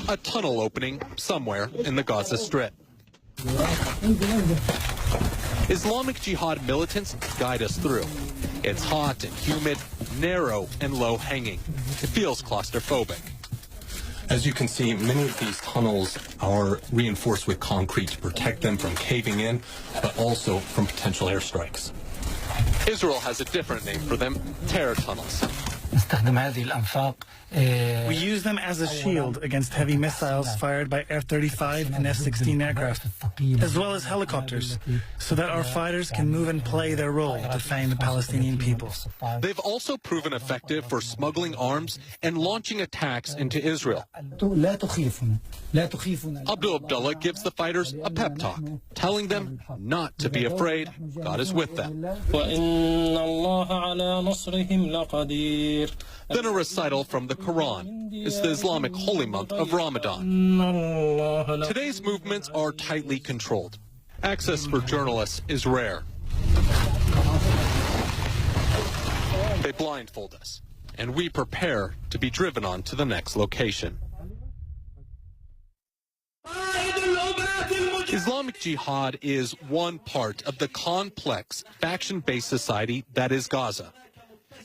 A tunnel opening somewhere in the Gaza Strip. Islamic Jihad militants guide us through. It's hot and humid, narrow and low-hanging. It feels claustrophobic. As you can see, many of these tunnels are reinforced with concrete to protect them from caving in, but also from potential airstrikes. Israel has a different name for them, terror tunnels. We use them as a shield against heavy missiles fired by F-35 and F-16 aircraft, as well as helicopters, so that our fighters can move and play their role defending the Palestinian people. They've also proven effective for smuggling arms and launching attacks into Israel. Abdul Abdullah gives the fighters a pep talk, telling them not to be afraid. God is with them. Then a recital from the Quran. It's the Islamic holy month of Ramadan. Today's movements are tightly controlled. Access for journalists is rare. They blindfold us, and we prepare to be driven on to the next location. Islamic Jihad is one part of the complex, faction-based society that is Gaza.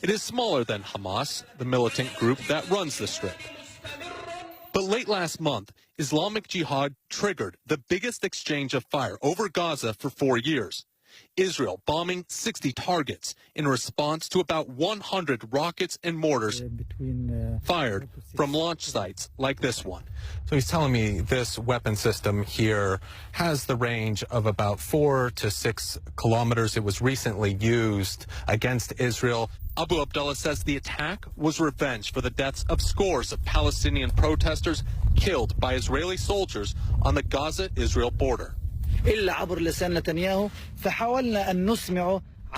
It is smaller than Hamas, the militant group that runs the Strip. But late last month, Islamic Jihad triggered the biggest exchange of fire over Gaza for 4 years. Israel bombing 60 targets in response to about 100 rockets and mortars fired from launch sites like this one. So he's telling me this weapon system here has the range of about 4 to 6 kilometers. It was recently used against Israel. Abu Abdullah says the attack was revenge for the deaths of scores of Palestinian protesters killed by Israeli soldiers on the Gaza-Israel border. The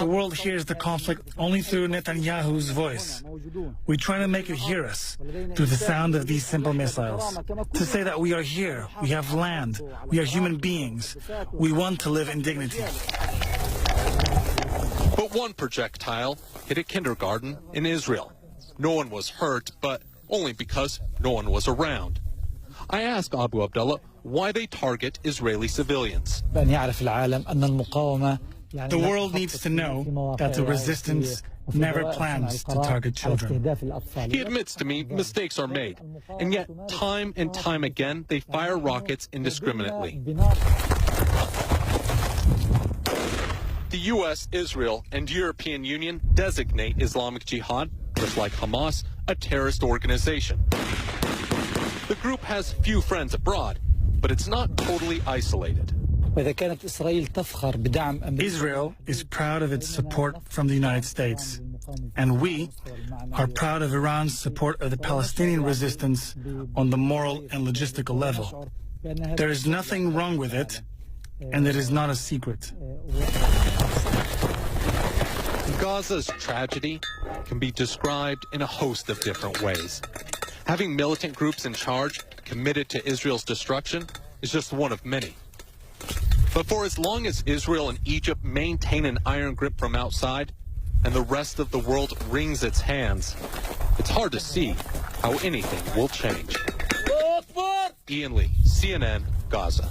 world hears the conflict only through Netanyahu's voice. We try to make it hear us through the sound of these simple missiles. To say that we are here, we have land, we are human beings, we want to live in dignity. But one projectile hit a kindergarten in Israel. No one was hurt, but only because no one was around. I asked Abu Abdullah why they target Israeli civilians. The world needs to know that the resistance never plans to target children. He admits to me mistakes are made, and yet time and time again they fire rockets indiscriminately. The U.S., Israel, and European Union designate Islamic Jihad, just like Hamas, a terrorist organization. The group has few friends abroad, but it's not totally isolated. Israel is proud of its support from the United States, and we are proud of Iran's support of the Palestinian resistance on the moral and logistical level. There is nothing wrong with it, and it is not a secret. Gaza's tragedy can be described in a host of different ways. Having militant groups in charge committed to Israel's destruction is just one of many. But for as long as Israel and Egypt maintain an iron grip from outside and the rest of the world wrings its hands, it's hard to see how anything will change. Ian Lee, CNN, Gaza.